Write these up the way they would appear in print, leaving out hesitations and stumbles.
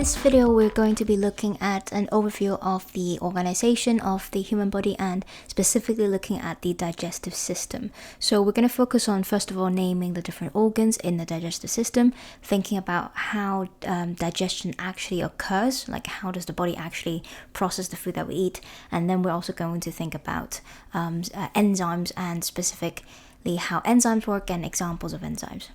this video, we're going to be looking at an overview of the organization of the human body and specifically looking at the digestive system. So we're going to focus on, first of all, naming the different organs in the digestive system, thinking about how digestion actually occurs, like how does the body actually process the food that we eat, and then we're also going to think about enzymes and specifically how enzymes work and examples of enzymes.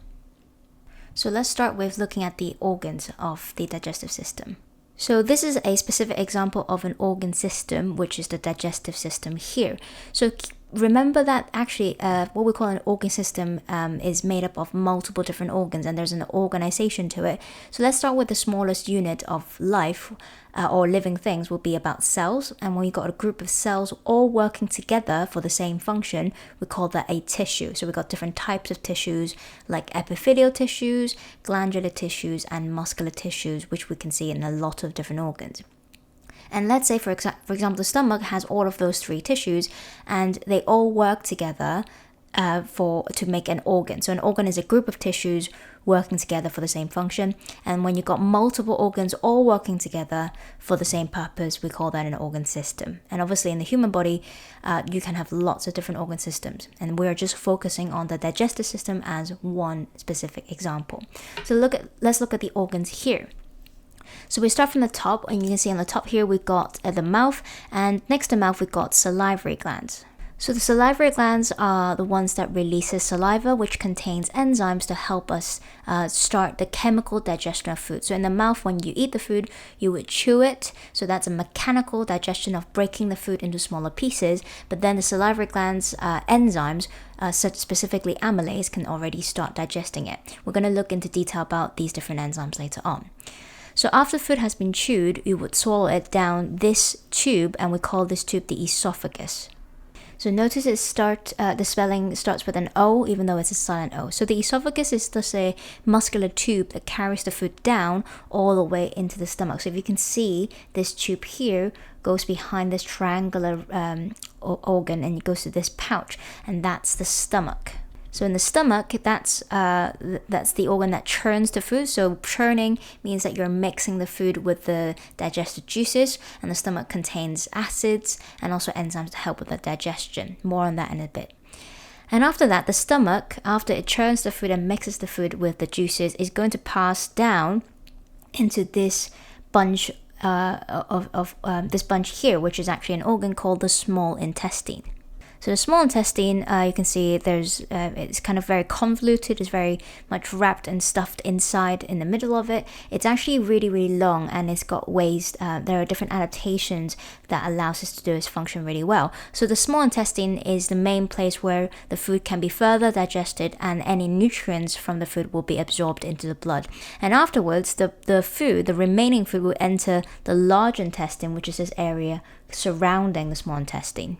So let's start with looking at the organs of the digestive system. So this is a specific example of an organ system, which is the digestive system here. So remember that actually what we call an organ system is made up of multiple different organs, and there's an organization to it. So let's start with the smallest unit of life or living things will be about cells. And when you've got a group of cells all working together for the same function, we call that a tissue. So we've got different types of tissues like epithelial tissues, glandular tissues, and muscular tissues, which we can see in a lot of different organs. And let's say, for example, the stomach has all of those three tissues, and they all work together to make an organ. So an organ is a group of tissues working together for the same function. And when you've got multiple organs all working together for the same purpose, we call that an organ system. And obviously in the human body, you can have lots of different organ systems. And we're just focusing on the digestive system as one specific example. So let's look at the organs here. So we start from the top, and you can see on the top here we've got the mouth, and next to mouth we've got salivary glands. So the salivary glands are the ones that releases saliva, which contains enzymes to help us start the chemical digestion of food. So in the mouth, when you eat the food, you would chew it. So that's a mechanical digestion of breaking the food into smaller pieces. But then the salivary glands enzymes, such specifically amylase, can already start digesting it. We're going to look into detail about these different enzymes later on. So after food has been chewed, you would swallow it down this tube, and we call this tube the esophagus. So notice the spelling starts with an O, even though it's a silent O. So the esophagus is just a muscular tube that carries the food down all the way into the stomach. So if you can see, this tube here goes behind this triangular organ, and it goes to this pouch, and that's the stomach. So in the stomach, that's the organ that churns the food. So churning means that you're mixing the food with the digested juices, and the stomach contains acids and also enzymes to help with the digestion. More on that in a bit. And after that, the stomach, after it churns the food and mixes the food with the juices, is going to pass down into this bunch this bunch here, which is actually an organ called the small intestine. So the small intestine, you can see it's kind of very convoluted, it's very much wrapped and stuffed inside in the middle of it. It's actually really, really long, and it's got ways, there are different adaptations that allows us to do its function really well. So the small intestine is the main place where the food can be further digested, and any nutrients from the food will be absorbed into the blood. And afterwards, the remaining food will enter the large intestine, which is this area surrounding the small intestine.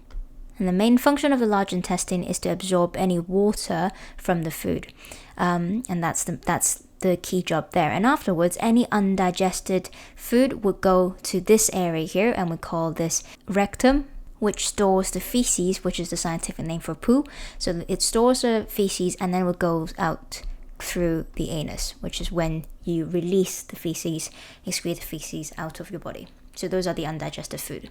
And the main function of the large intestine is to absorb any water from the food, and that's the key job there. And afterwards, any undigested food would go to this area here, and we call this rectum, which stores the feces, which is the scientific name for poo. So it stores the feces, and then it goes out through the anus, which is when you release the feces, excrete the feces out of your body. So those are the undigested food.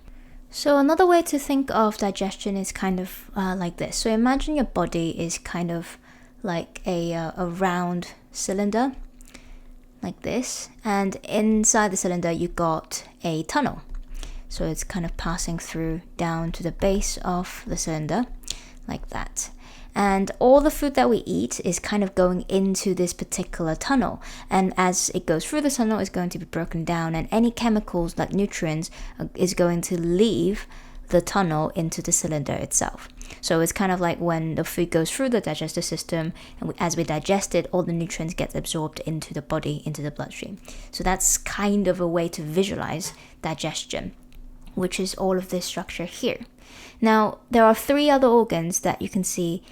So another way to think of digestion is kind of like this. So imagine your body is kind of like a round cylinder, like this. And inside the cylinder, you've got a tunnel. So it's kind of passing through down to the base of the cylinder, like that. And all the food that we eat is kind of going into this particular tunnel. And as it goes through the tunnel, it's going to be broken down. And any chemicals, like nutrients, is going to leave the tunnel into the cylinder itself. So it's kind of like when the food goes through the digestive system, and as we digest it, all the nutrients get absorbed into the body, into the bloodstream. So that's kind of a way to visualize digestion, which is all of this structure here. Now, there are three other organs that you can see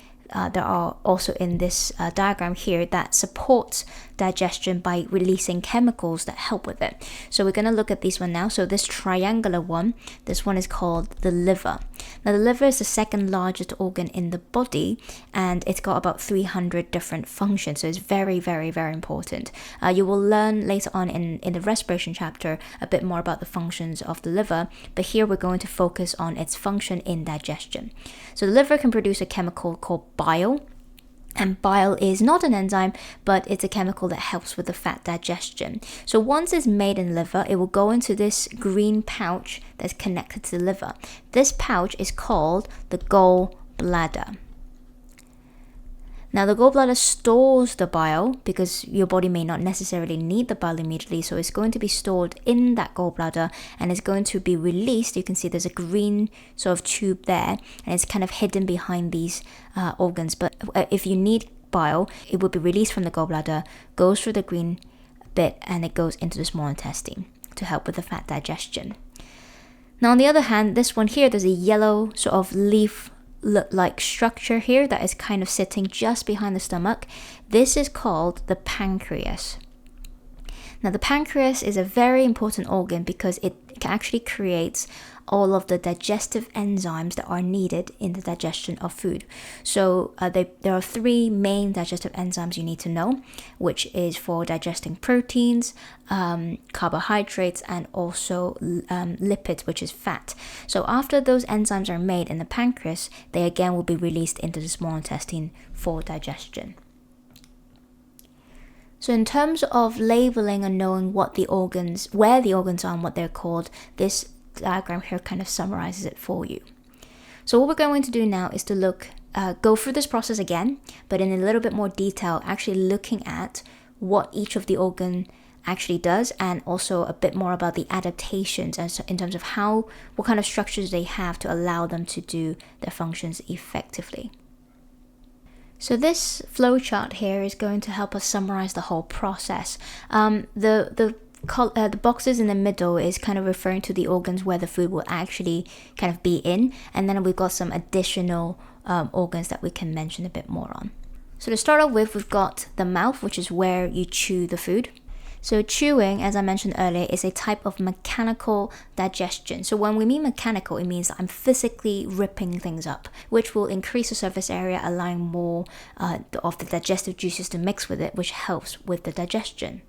there are also in this diagram here that support digestion by releasing chemicals that help with it. So we're going to look at this one now. So this triangular one, this one is called the liver. Now the liver is the second largest organ in the body, and it's got about 300 different functions, so it's very, very, very important. You will learn later on in the respiration chapter a bit more about the functions of the liver, but here we're going to focus on its function in digestion. So the liver can produce a chemical called bile, and bile is not an enzyme, but it's a chemical that helps with the fat digestion. So once it's made in the liver, it will go into this green pouch that's connected to the liver. This pouch is called the gallbladder. Now the gallbladder stores the bile because your body may not necessarily need the bile immediately, so it's going to be stored in that gallbladder and it's going to be released. You can see there's a green sort of tube there, and it's kind of hidden behind these organs. But if you need bile, it will be released from the gallbladder, goes through the green bit, and it goes into the small intestine to help with the fat digestion. Now on the other hand, this one here, there's a yellow sort of leaf like structure here that is kind of sitting just behind the stomach. This is called the pancreas. Now the pancreas is a very important organ because it actually creates all of the digestive enzymes that are needed in the digestion of food. So there are three main digestive enzymes you need to know, which is for digesting proteins, carbohydrates, and also lipids, which is fat. So after those enzymes are made in the pancreas, they again will be released into the small intestine for digestion. So in terms of labeling and knowing what the organs, where the organs are and what they're called, this diagram here kind of summarizes it for you. So what we're going to do now is to go through this process again, but in a little bit more detail, actually looking at what each of the organ actually does, and also a bit more about the adaptations and in terms of what kind of structures they have to allow them to do their functions effectively. So this flowchart here is going to help us summarize the whole process. The boxes in the middle is kind of referring to the organs where the food will actually kind of be in, and then we've got some additional organs that we can mention a bit more on. So to start off with, we've got the mouth, which is where you chew the food. So chewing, as I mentioned earlier, is a type of mechanical digestion. So when we mean mechanical, it means that I'm physically ripping things up, which will increase the surface area, allowing more of the digestive juices to mix with it, which helps with the digestion.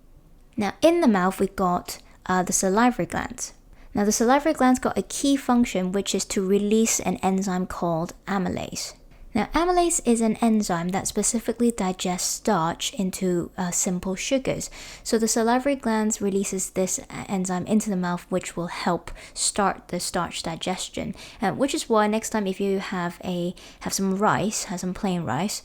Now in the mouth, we've got the salivary glands. Now the salivary glands got a key function, which is to release an enzyme called amylase. Now amylase is an enzyme that specifically digests starch into simple sugars. So the salivary glands releases this enzyme into the mouth, which will help start the starch digestion. Which is why next time if you have some plain rice,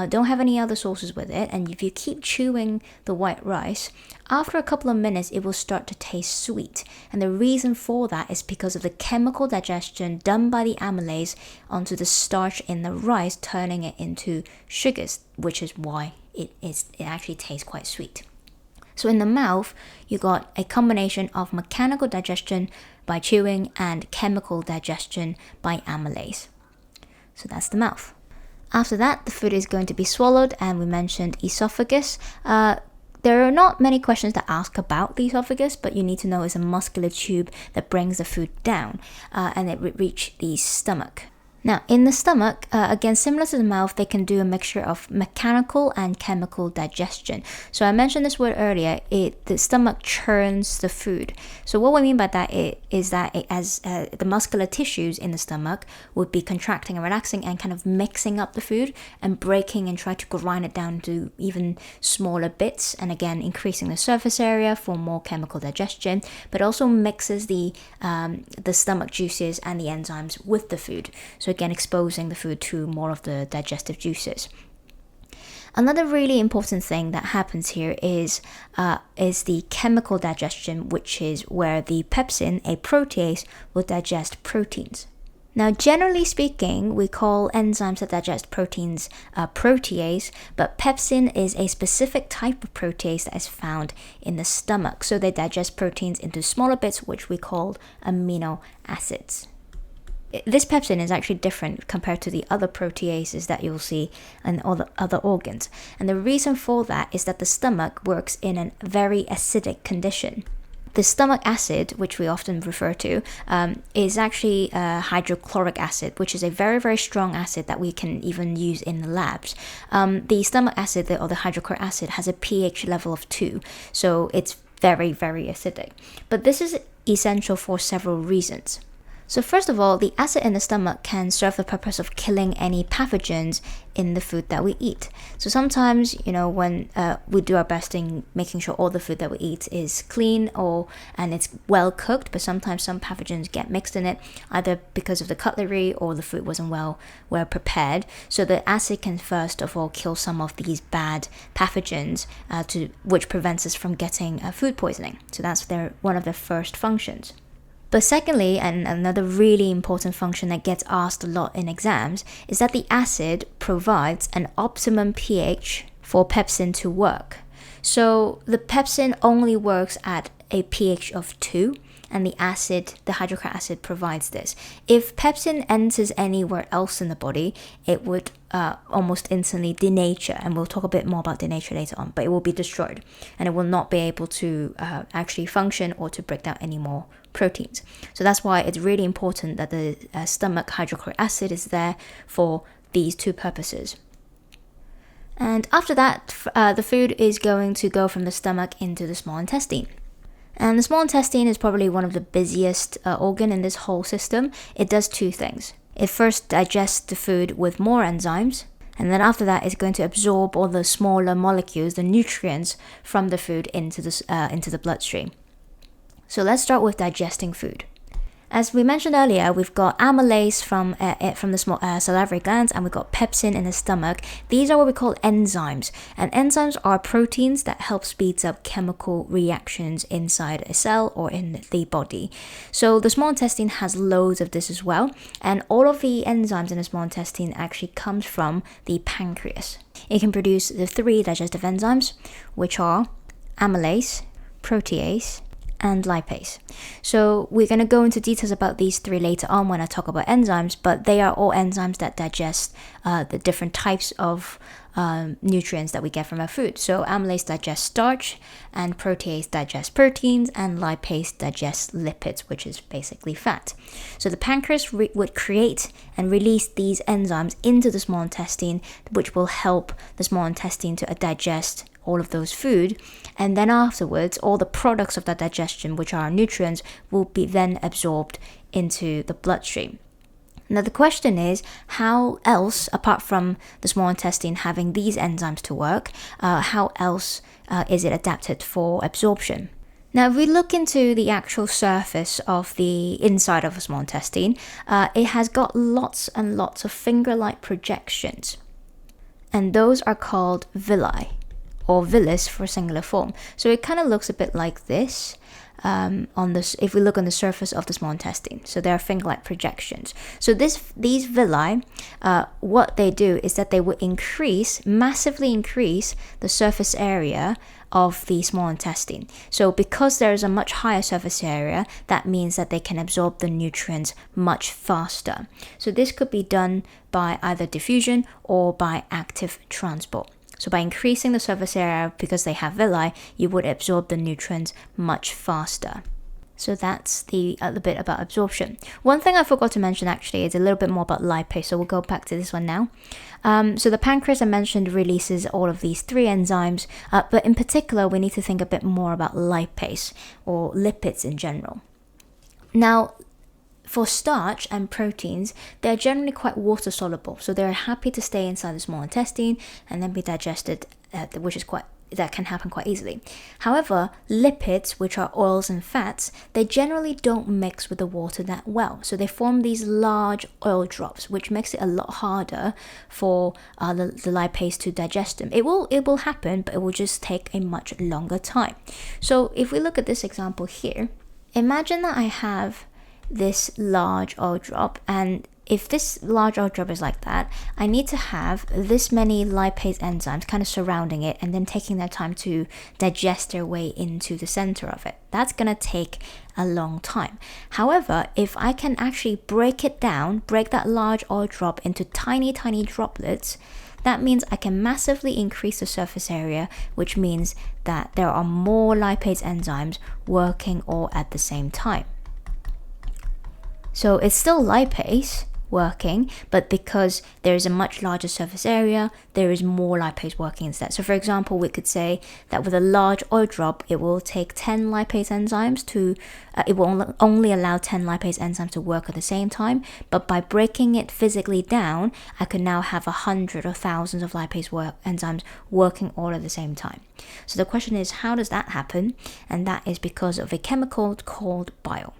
don't have any other sauces with it, and if you keep chewing the white rice, after a couple of minutes, it will start to taste sweet. And the reason for that is because of the chemical digestion done by the amylase onto the starch in the rice, turning it into sugars, which is why it actually tastes quite sweet. So in the mouth, you got a combination of mechanical digestion by chewing and chemical digestion by amylase. So that's the mouth. After that, the food is going to be swallowed, and we mentioned esophagus. There are not many questions to ask about the esophagus, but you need to know it's a muscular tube that brings the food down, and it reach the stomach. Now, in the stomach, again, similar to the mouth, they can do a mixture of mechanical and chemical digestion. So I mentioned this word earlier, the stomach churns the food. So what we mean by that is that as the muscular tissues in the stomach would be contracting and relaxing and kind of mixing up the food and breaking and try to grind it down to even smaller bits, and again, increasing the surface area for more chemical digestion, but also mixes the stomach juices and the enzymes with the food. So again, exposing the food to more of the digestive juices. Another really important thing that happens here is the chemical digestion, which is where the pepsin, a protease, will digest proteins. Now, generally speaking, we call enzymes that digest proteins protease, but pepsin is a specific type of protease that is found in the stomach. So they digest proteins into smaller bits, which we call amino acids. This pepsin is actually different compared to the other proteases that you'll see in all the other organs. And the reason for that is that the stomach works in a very acidic condition. The stomach acid, which we often refer to, is actually hydrochloric acid, which is a very, very strong acid that we can even use in the labs. The stomach acid, or the hydrochloric acid, has a pH level of 2, so it's very, very acidic. But this is essential for several reasons. So first of all, the acid in the stomach can serve the purpose of killing any pathogens in the food that we eat. So sometimes, when we do our best in making sure all the food that we eat is clean and it's well cooked, but sometimes some pathogens get mixed in it, either because of the cutlery or the food wasn't well prepared. So the acid can first of all kill some of these bad pathogens, which prevents us from getting food poisoning. So that's one of their first functions. But secondly, and another really important function that gets asked a lot in exams, is that the acid provides an optimum pH for pepsin to work. So the pepsin only works at a pH of 2, and the hydrochloric acid provides this. If pepsin enters anywhere else in the body, it would almost instantly denature, and we'll talk a bit more about denature later on, but it will be destroyed, and it will not be able to actually function or to break down any more proteins. So that's why it's really important that the stomach hydrochloric acid is there for these two purposes. And after that, the food is going to go from the stomach into the small intestine. And the small intestine is probably one of the busiest organ in this whole system. It does two things. It first digests the food with more enzymes, and then after that, it's going to absorb all the smaller molecules, the nutrients from the food into the bloodstream. So let's start with digesting food. As we mentioned earlier, we've got amylase from the small salivary glands, and we've got pepsin in the stomach. These are what we call enzymes, and enzymes are proteins that help speed up chemical reactions inside a cell or in the body. So the small intestine has loads of this as well, and all of the enzymes in the small intestine actually comes from the pancreas. It can produce the 3 digestive enzymes, which are amylase, protease, and lipase. So we're going to go into details about these 3 later on when I talk about enzymes, but they are all enzymes that digest the different types of nutrients that we get from our food. So amylase digests starch, and protease digests proteins, and lipase digests lipids, which is basically fat. So the pancreas would create and release these enzymes into the small intestine, which will help the small intestine to digest all of those food, and then afterwards all the products of that digestion, which are nutrients, will be then absorbed into the bloodstream. Now the question is, how else, apart from the small intestine having these enzymes to work, how else is it adapted for absorption? Now if we look into the actual surface of the inside of a small intestine, it has got lots and lots of finger-like projections, and those are called villi, or villus for singular form. So it kind of looks a bit like this if we look on the surface of the small intestine. So there are finger-like projections. So these villi, what they do is that they will massively increase the surface area of the small intestine. So because there is a much higher surface area, that means that they can absorb the nutrients much faster. So this could be done by either diffusion or by active transport. So by increasing the surface area, because they have villi, you would absorb the nutrients much faster. So that's the other bit about absorption. One thing I forgot to mention actually is a little bit more about lipase, so we'll go back to this one now. So the pancreas I mentioned releases all of these 3 enzymes, but in particular we need to think a bit more about lipase, or lipids in general. Now, for starch and proteins, they're generally quite water soluble, so they're happy to stay inside the small intestine and then be digested, that can happen quite easily. However, lipids, which are oils and fats, they generally don't mix with the water that well, so they form these large oil drops, which makes it a lot harder for the lipase to digest them. It will happen, but it will just take a much longer time. So if we look at this example here, imagine that I have this large oil drop, and if this large oil drop is like that, I need to have this many lipase enzymes kind of surrounding it and then taking their time to digest their way into the center of it. That's going to take a long time. However, if I can actually break it down, break that large oil drop into tiny droplets, that means I can massively increase the surface area, which means that there are more lipase enzymes working all at the same time. So it's still lipase working, but because there is a much larger surface area, there is more lipase working instead. So for example, we could say that with a large oil drop, it will take 10 lipase enzymes to, it will only allow 10 lipase enzymes to work at the same time, but by breaking it physically down, I could now have 100 or thousands of lipase enzymes working all at the same time. So the question is, how does that happen? And that is because of a chemical called bile.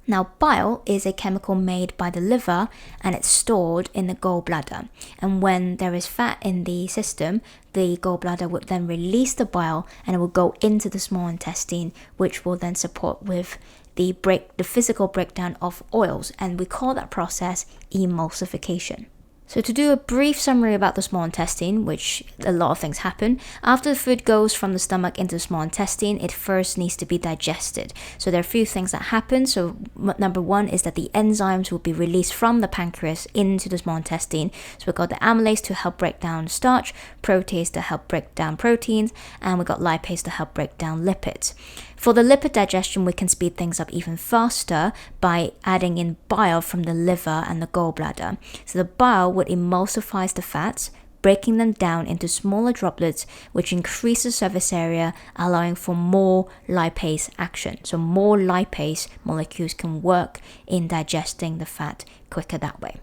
Now, bile is a chemical made by the liver and it's stored in the gallbladder. And when there is fat in the system, the gallbladder would then release the bile and it will go into the small intestine, which will then support with the physical breakdown of oils. And we call that process emulsification. So to do a brief summary about the small intestine, which a lot of things happen, after the food goes from the stomach into the small intestine, it first needs to be digested. So there are a few things that happen. So number one is that the enzymes will be released from the pancreas into the small intestine. So we've got the amylase to help break down starch, protease to help break down proteins, and we've got lipase to help break down lipids. For the lipid digestion, we can speed things up even faster by adding in bile from the liver and the gallbladder. So the bile would emulsify the fats, breaking them down into smaller droplets, which increases surface area, allowing for more lipase action. So more lipase molecules can work in digesting the fat quicker that way.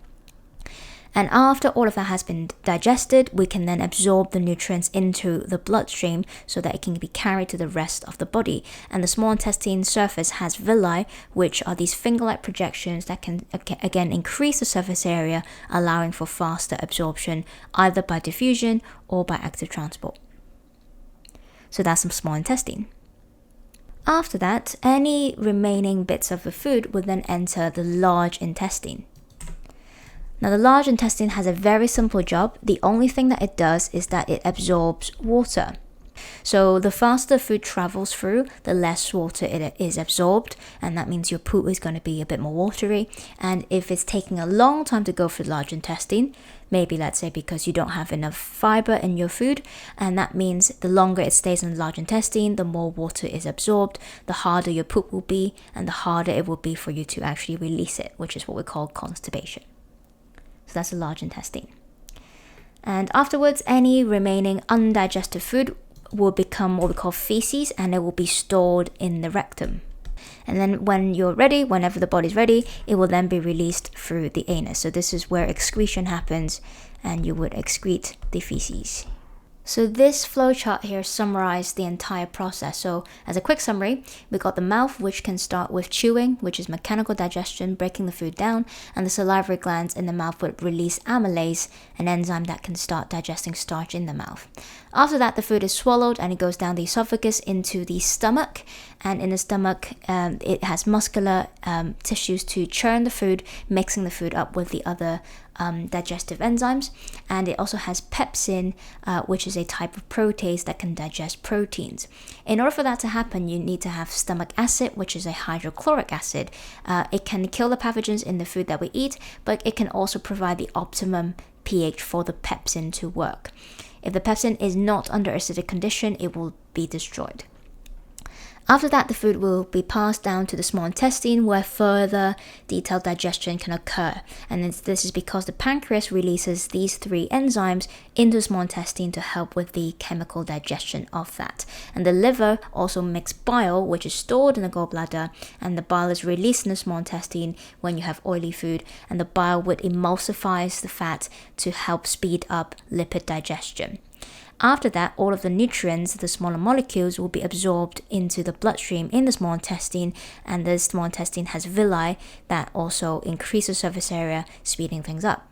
And after all of that has been digested, we can then absorb the nutrients into the bloodstream so that it can be carried to the rest of the body. And the small intestine surface has villi, which are these finger-like projections that can again increase the surface area, allowing for faster absorption either by diffusion or by active transport. So that's the small intestine. After that, any remaining bits of the food will then enter the large intestine. Now, the large intestine has a very simple job. The only thing that it does is that it absorbs water. So the faster food travels through, the less water it is absorbed, and that means your poo is going to be a bit more watery. And if it's taking a long time to go through the large intestine, maybe let's say because you don't have enough fiber in your food, and that means the longer it stays in the large intestine, the more water is absorbed, the harder your poop will be, and the harder it will be for you to actually release it, which is what we call constipation. So that's the large intestine. And afterwards, any remaining undigested food will become what we call feces, and it will be stored in the rectum. And then when you're ready, whenever the body's ready, it will then be released through the anus. So this is where excretion happens, and you would excrete the feces. So this flowchart here summarized the entire process. So as a quick summary, we got the mouth, which can start with chewing, which is mechanical digestion, breaking the food down, and the salivary glands in the mouth would release amylase, an enzyme that can start digesting starch in the mouth. After that, the food is swallowed and it goes down the esophagus into the stomach. And in the stomach, it has muscular tissues to churn the food, mixing the food up with the other digestive enzymes. And it also has pepsin, which is a type of protease that can digest proteins. In order for that to happen, you need to have stomach acid, which is a hydrochloric acid. It can kill the pathogens in the food that we eat, but it can also provide the optimum pH for the pepsin to work. If the pepsin is not under acidic condition, it will be destroyed. After that, the food will be passed down to the small intestine where further detailed digestion can occur. And this is because the pancreas releases these 3 enzymes into the small intestine to help with the chemical digestion of that. And the liver also makes bile, which is stored in the gallbladder, and the bile is released in the small intestine when you have oily food, and the bile would emulsify the fat to help speed up lipid digestion. After that, all of the nutrients, the smaller molecules, will be absorbed into the bloodstream in the small intestine, and the small intestine has villi that also increase the surface area, speeding things up.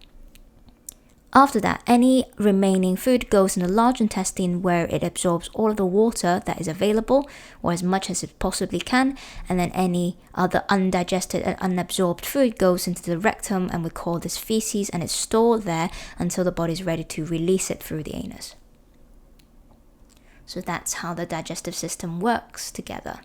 After that, any remaining food goes in the large intestine where it absorbs all of the water that is available, or as much as it possibly can, and then any other undigested and unabsorbed food goes into the rectum, and we call this feces, and it's stored there until the body is ready to release it through the anus. So that's how the digestive system works together.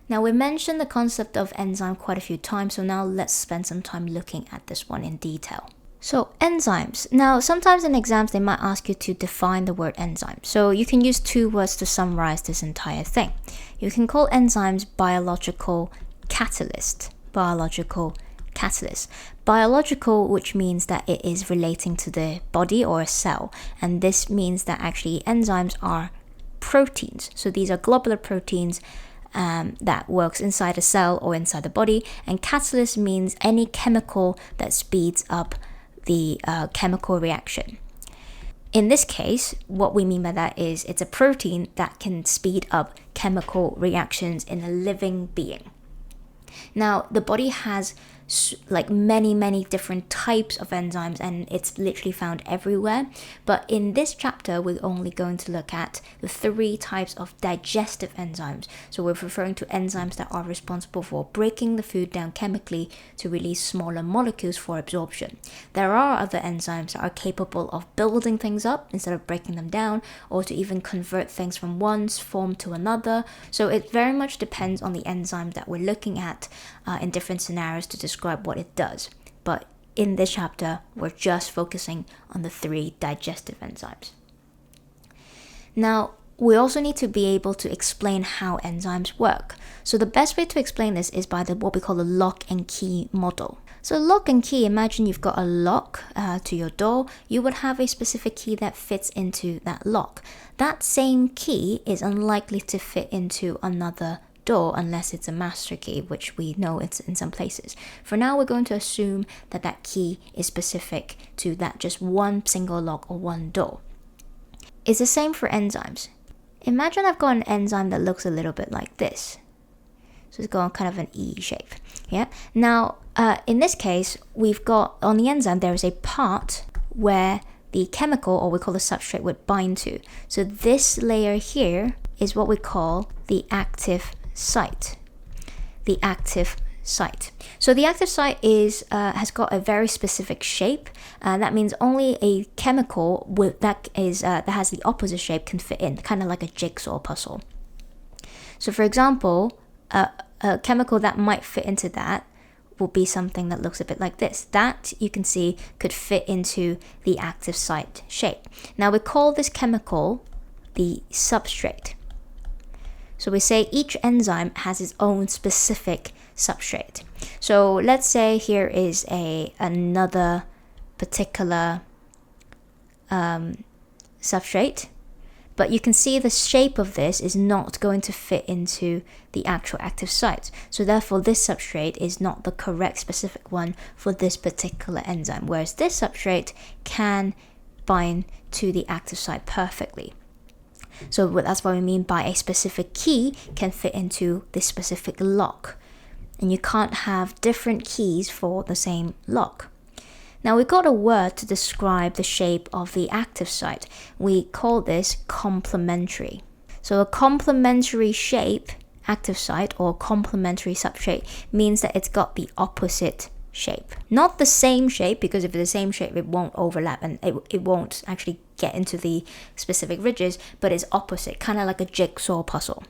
Now, we mentioned the concept of enzyme quite a few times, so now let's spend some time looking at this one in detail. So, enzymes. Now, sometimes in exams, they might ask you to define the word enzyme. So, you can use two words to summarize this entire thing. You can call enzymes biological catalyst. Biological, which means that it is relating to the body or a cell. And this means that actually enzymes are proteins. So, these are globular proteins that works inside a cell or inside the body, and catalyst means any chemical that speeds up the chemical reaction. In this case, what we mean by that is it's a protein that can speed up chemical reactions in a living being. Now, the body has like many different types of enzymes, and it's literally found everywhere. But in this chapter, we're only going to look at the 3 types of digestive enzymes. So we're referring to enzymes that are responsible for breaking the food down chemically to release smaller molecules for absorption. There are other enzymes that are capable of building things up instead of breaking them down, or to even convert things from one form to another. So it very much depends on the enzyme that we're looking at in different scenarios to describe what it does. But in this chapter, we're just focusing on the 3 digestive enzymes. Now, we also need to be able to explain how enzymes work. So the best way to explain this is by what we call the lock and key model. So lock and key, imagine you've got a lock to your door. You would have a specific key that fits into that lock. That same key is unlikely to fit into another door unless it's a master key, which we know it's in some places. For now, we're going to assume that that key is specific to that just one single lock or one door. It's the same for enzymes. Imagine I've got an enzyme that looks a little bit like this. So it's got kind of an E shape. Yeah. Now, in this case, we've got on the enzyme, there is a part where the chemical, or we call the substrate, would bind to. So this layer here is what we call the active site. The active site. So the active site has got a very specific shape. That means only a chemical that has the opposite shape can fit in, kind of like a jigsaw puzzle. So for example, a chemical that might fit into that will be something that looks a bit like this. That, you can see, could fit into the active site shape. Now we call this chemical the substrate. So we say each enzyme has its own specific substrate. So let's say here is another particular substrate, but you can see the shape of this is not going to fit into the actual active site. So therefore, this substrate is not the correct specific one for this particular enzyme, whereas this substrate can bind to the active site perfectly. So that's what we mean by a specific key can fit into this specific lock. And you can't have different keys for the same lock. Now we got a word to describe the shape of the active site. We call this complementary. So a complementary shape, active site, or complementary substrate means that it's got the opposite shape. Not the same shape, because if it's the same shape, it won't overlap and it won't actually get into the specific ridges, but it's opposite, kind of like a jigsaw puzzle.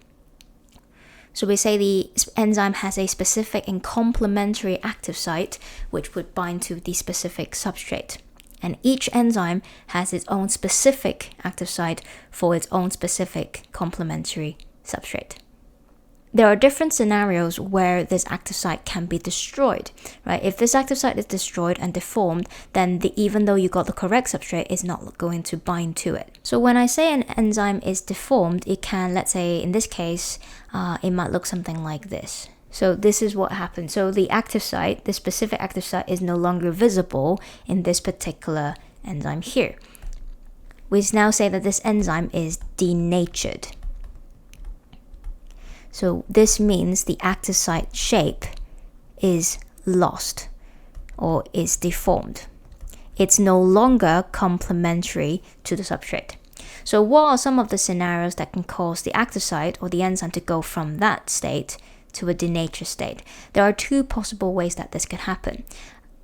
So we say the enzyme has a specific and complementary active site, which would bind to the specific substrate. And each enzyme has its own specific active site for its own specific complementary substrate. There are different scenarios where this active site can be destroyed, right? If this active site is destroyed and deformed, then even though you got the correct substrate, it's not going to bind to it. So when I say an enzyme is deformed, it can, let's say in this case, it might look something like this. So this is what happens. So the active site, the specific active site, is no longer visible in this particular enzyme here. We now say that this enzyme is denatured. So this means the active site shape is lost or is deformed. it's no longer complementary to the substrate. So what are some of the scenarios that can cause the active site or the enzyme to go from that state to a denatured state? There are two possible ways that this can happen.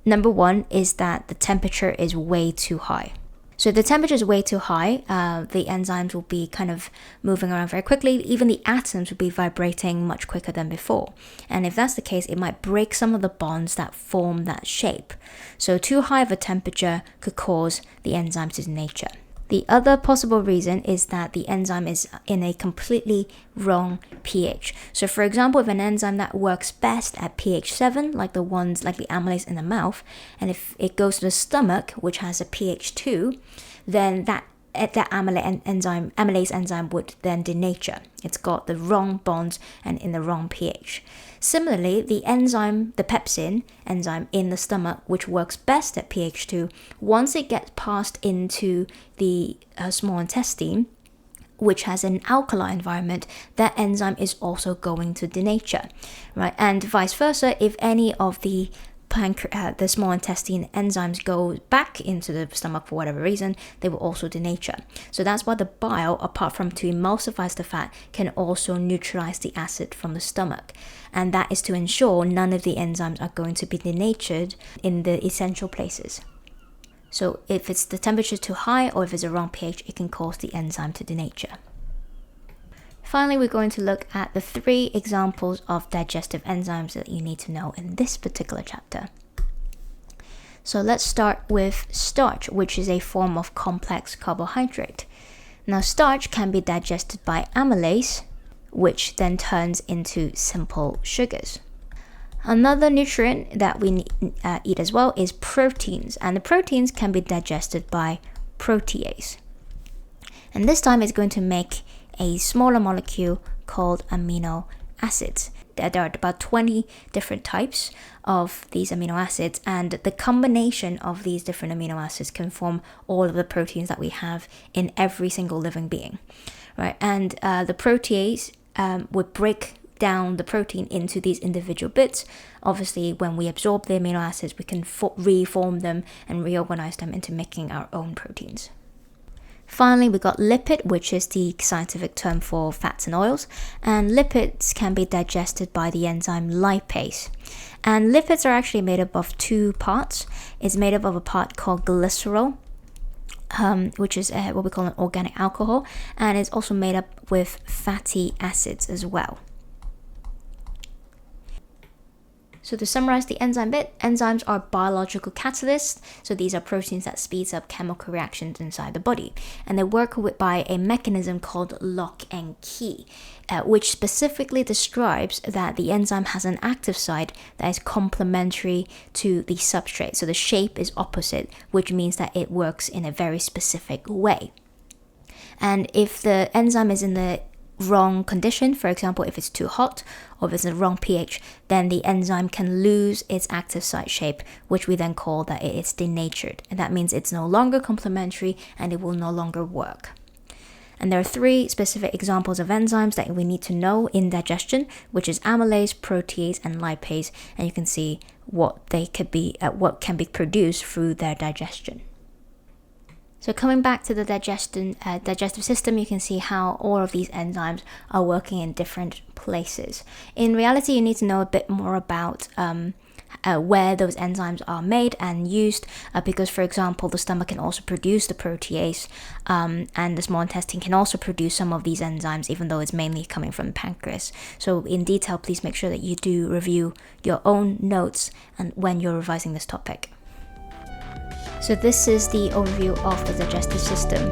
Number one is that the temperature is way too high. So if the temperature is way too high, the enzymes will be kind of moving around very quickly. Even the atoms will be vibrating much quicker than before. And if that's the case, it might break some of the bonds that form that shape. So too high of a temperature could cause the enzyme to denature. The other possible reason is that the enzyme is in a completely wrong pH. So for example, if an enzyme that works best at pH 7, like the amylase in the mouth, and if it goes to the stomach, which has a pH 2, then that amylase enzyme would then denature. It's got the wrong bonds and in the wrong pH. Similarly, the pepsin enzyme in the stomach, which works best at pH 2, once it gets passed into the small intestine, which has an alkali environment, that enzyme is also going to denature, right? And vice versa, if any of the small intestine enzymes go back into the stomach for whatever reason, they will also denature. So that's why the bile, apart from to emulsify the fat, can also neutralize the acid from the stomach. And that is to ensure none of the enzymes are going to be denatured in the essential places. So if it's the temperature too high or if it's a wrong pH, it can cause the enzyme to denature. Finally, we're going to look at the 3 examples of digestive enzymes that you need to know in this particular chapter. So let's start with starch, which is a form of complex carbohydrate. Now, starch can be digested by amylase, which then turns into simple sugars. Another nutrient that we eat as well is proteins, and the proteins can be digested by protease. And this time it's going to make a smaller molecule called amino acids. There are about 20 different types of these amino acids, and the combination of these different amino acids can form all of the proteins that we have in every single living being, right? And the protease would break down the protein into these individual bits. Obviously, when we absorb the amino acids, we can reform them and reorganize them into making our own proteins. Finally, we got lipid, which is the scientific term for fats and oils, and lipids can be digested by the enzyme lipase. And lipids are actually made up of 2 parts. It's made up of a part called glycerol, which is what we call an organic alcohol, and it's also made up with fatty acids as well. So to summarize the enzyme bit, enzymes are biological catalysts. So these are proteins that speeds up chemical reactions inside the body. And they work by a mechanism called lock and key, which specifically describes that the enzyme has an active site that is complementary to the substrate. So the shape is opposite, which means that it works in a very specific way. And if the enzyme is in the wrong condition, for example, if it's too hot or if it's in the wrong pH, then the enzyme can lose its active site shape, which we then call that it is denatured. And that means it's no longer complementary and it will no longer work. And there are 3 specific examples of enzymes that we need to know in digestion, which is amylase, protease, and lipase. And you can see what can be produced through their digestion. So coming back to the digestive system, you can see how all of these enzymes are working in different places. In reality, you need to know a bit more about where those enzymes are made and used, because, for example, the stomach can also produce the protease, and the small intestine can also produce some of these enzymes, even though it's mainly coming from the pancreas. So in detail, please make sure that you do review your own notes and when you're revising this topic. So this is the overview of the digestive system.